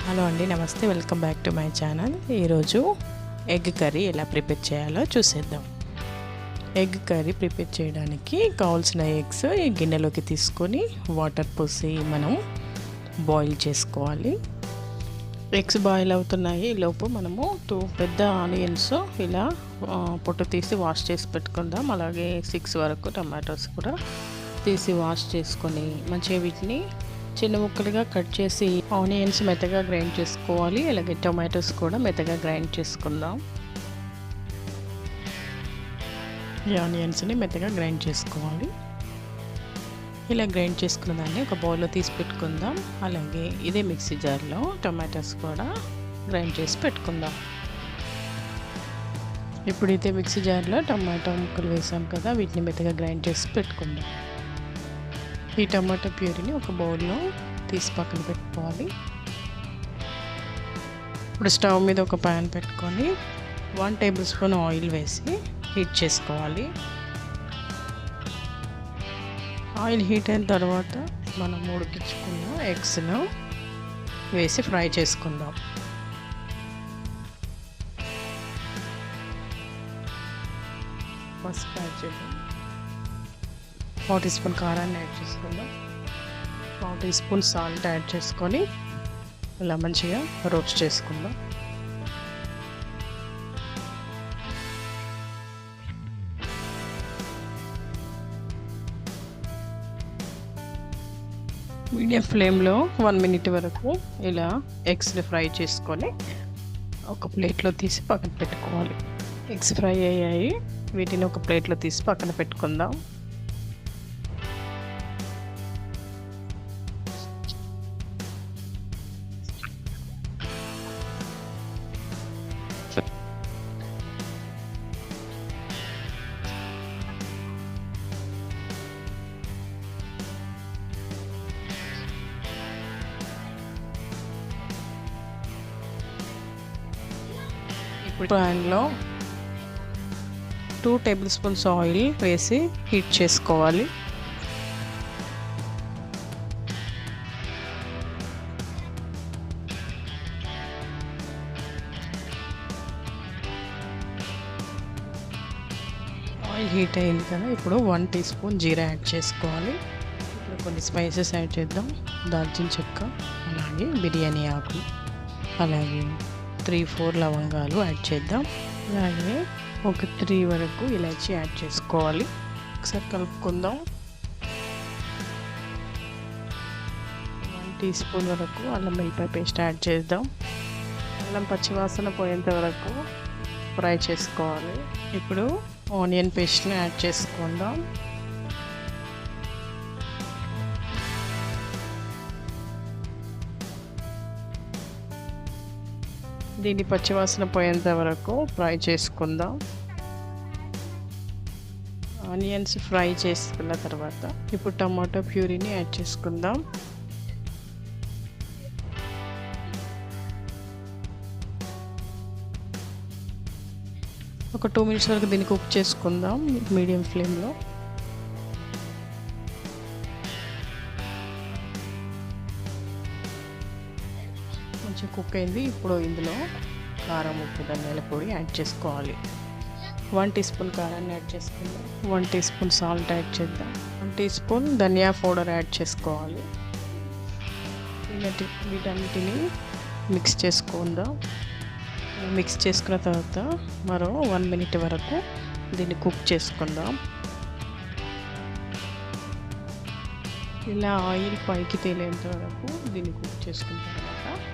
Hello అండి, నమస్తే. Welcome back to my channel. ఈరోజు ఎగ్ కర్రీ ఎలా ప్రిపేర్ చేయాలో చూసేద్దాం. ఎగ్ కర్రీ ప్రిపేర్ చేయడానికి కావాల్సిన ఎగ్స్ ఈ గిన్నెలోకి తీసుకొని వాటర్ పోసి మనం బాయిల్ చేసుకోవాలి. ఎగ్స్ బాయిల్ అవుతున్నాయి. లోపు మనము 2 పెద్ద ఆనియన్స్ ఇలా పొట్టు తీసి వాష్ చేసి పెట్టుకుందాం. అలాగే 6 వరకు టమాటోస్ కూడా తీసి వాష్ చేసుకొని మంచిగా వీటిని చిన్న ముక్కలుగా కట్ చేసి ఆనియన్స్ మెత్తగా గ్రైండ్ చేసుకోవాలి. అలాగే టొమాటోస్ కూడా మెత్తగా గ్రైండ్ చేసుకుందాం. ఈ ఆనియన్స్ని మెత్తగా గ్రైండ్ చేసుకోవాలి. ఇలా గ్రైండ్ చేసుకున్న దాన్ని ఒక బౌల్లో తీసి పెట్టుకుందాం. అలాగే ఇదే మిక్సీ జార్లో టొమాటోస్ కూడా గ్రైండ్ చేసి పెట్టుకుందాం. ఇప్పుడు ఇదే మిక్సీ జార్లో టమాటో ముక్కలు వేసాం కదా, వీటిని మెత్తగా గ్రైండ్ చేసి పెట్టుకుందాం. ఈ టమాటో ప్యూరీని ఒక బౌల్లో తీసి పక్కన పెట్టుకోవాలి. ఇప్పుడు స్టవ్ మీద ఒక ప్యాన్ పెట్టుకొని 1 టేబుల్ స్పూన్ ఆయిల్ వేసి హీట్ చేసుకోవాలి. ఆయిల్ హీట్ అయిన తర్వాత మనం ఉడికించుకున్న ఎగ్స్ను వేసి ఫ్రై చేసుకుందాం. పసుపు యాడ్ చేద్దాం. 1 టీ స్పూన్ కారాన్ని యాడ్ చేసుకుందాం. 1 టీ స్పూన్ సాల్ట్ యాడ్ చేసుకొని ఇలా మంచిగా రోస్ట్ చేసుకుందాం. మీడియం ఫ్లేమ్లో 1 మినిట్ వరకు ఇలా ఎగ్స్ని ఫ్రై చేసుకొని ఒక ప్లేట్లో తీసి పక్కన పెట్టుకోవాలి. ఎగ్స్ ఫ్రై అయ్యాయి. వీటిని ఒక ప్లేట్లో తీసి పక్కన పెట్టుకుందాం. ఇప్పుడు ప్యాన్లో 2 టేబుల్ స్పూన్స్ ఆయిల్ వేసి హీట్ చేసుకోవాలి. ఆయిల్ హీట్ అయింది కదా, ఇప్పుడు 1 టీ స్పూన్ జీరా యాడ్ చేసుకోవాలి. ఇప్పుడు కొన్ని స్పైసెస్ యాడ్ చేద్దాం. దాల్చిన చెక్క, అలాగే బిర్యానీ ఆకు, అలాగే 3-4 లవంగాలు యాడ్ చేద్దాం. అలాగే ఒక 3 వరకు ఇలాచీ యాడ్ చేసుకోవాలి. ఒకసారి కలుపుకుందాం. 1 టీ స్పూన్ వరకు అల్లం వెల్లిపాయ పేస్ట్ యాడ్ చేద్దాం. అల్లం పచ్చివాసన పోయేంత వరకు ఫ్రై చేసుకోవాలి. ఇప్పుడు ఆనియన్ పేస్ట్ని యాడ్ చేసుకుందాం. దీన్ని పచ్చివాసన పోయేంత వరకు ఫ్రై చేసుకుందాం. ఆనియన్స్ ఫ్రై చేసుకున్న తర్వాత ఇప్పుడు టమాటో ప్యూరీని యాడ్ చేసుకుందాం. ఒక 2 మినిట్స్ వరకు దీన్ని కుక్ చేసుకుందాం మీడియం ఫ్లేమ్లో. కొంచెం కుక్ అయింది. ఇప్పుడు ఇందులో కారం, ఉప్పు, ధనియాల పొడి యాడ్ చేసుకోవాలి. 1 టీ స్పూన్ కారాన్ని యాడ్ చేసుకుందాం. 1 టీ స్పూన్ సాల్ట్ యాడ్ చేద్దాం. 1 టీ స్పూన్ ధనియా పౌడర్ యాడ్ చేసుకోవాలి. వీటన్నిటిని మిక్స్ చేసుకుందాం. మిక్స్ చేసుకున్న తర్వాత మరో 1 మినిట్ వరకు దీన్ని కుక్ చేసుకుందాం. ఇలా ఆయిల్ పైకి తేలేంత వరకు దీన్ని కుక్ చేసుకున్న తర్వాత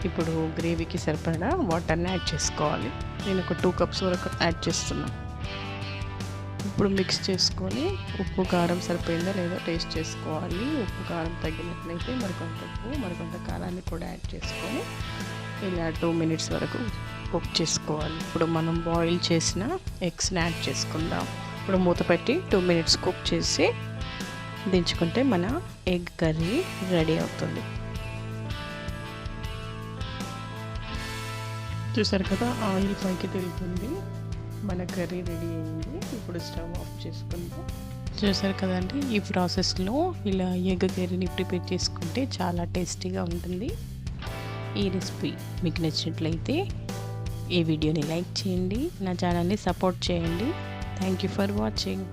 ఇప్పుడు గ్రేవీకి సరిపడా వాటర్ని యాడ్ చేసుకోవాలి. నేను ఒక 2 కప్స్ వరకు యాడ్ చేస్తున్నాను. ఇప్పుడు మిక్స్ చేసుకొని ఉప్పు కారం సరిపోయిందా లేదో టేస్ట్ చేసుకోవాలి. ఉప్పు కారం తగ్గినట్లయితే మరికొంత ఉప్పు, మరికొంత కారాన్ని కూడా యాడ్ చేసుకొని ఇలా 2 మినిట్స్ వరకు కుక్ చేసుకోవాలి. ఇప్పుడు మనం బాయిల్ చేసిన ఎగ్స్ని యాడ్ చేసుకుందాం. ఇప్పుడు మూత పెట్టి 2 మినిట్స్ కుక్ చేసి దించుకుంటే మన ఎగ్ కర్రీ రెడీ అవుతుంది. చూసారు కదా, ఆయిల్ పైకి తెలుస్తుంది. మన కర్రీ రెడీ అయింది. ఇప్పుడు స్టవ్ ఆఫ్ చేసుకుందాం. చూసారు కదండి, ఈ ప్రాసెస్లో ఇలా ఎగ్ కర్రీని ప్రిపేర్ చేసుకుంటే చాలా టేస్టీగా ఉంటుంది. ఈ రెసిపీ మీకు నచ్చినట్లయితే ఈ వీడియోని లైక్ చేయండి, నా ఛానల్ని సపోర్ట్ చేయండి. Thank you for watching.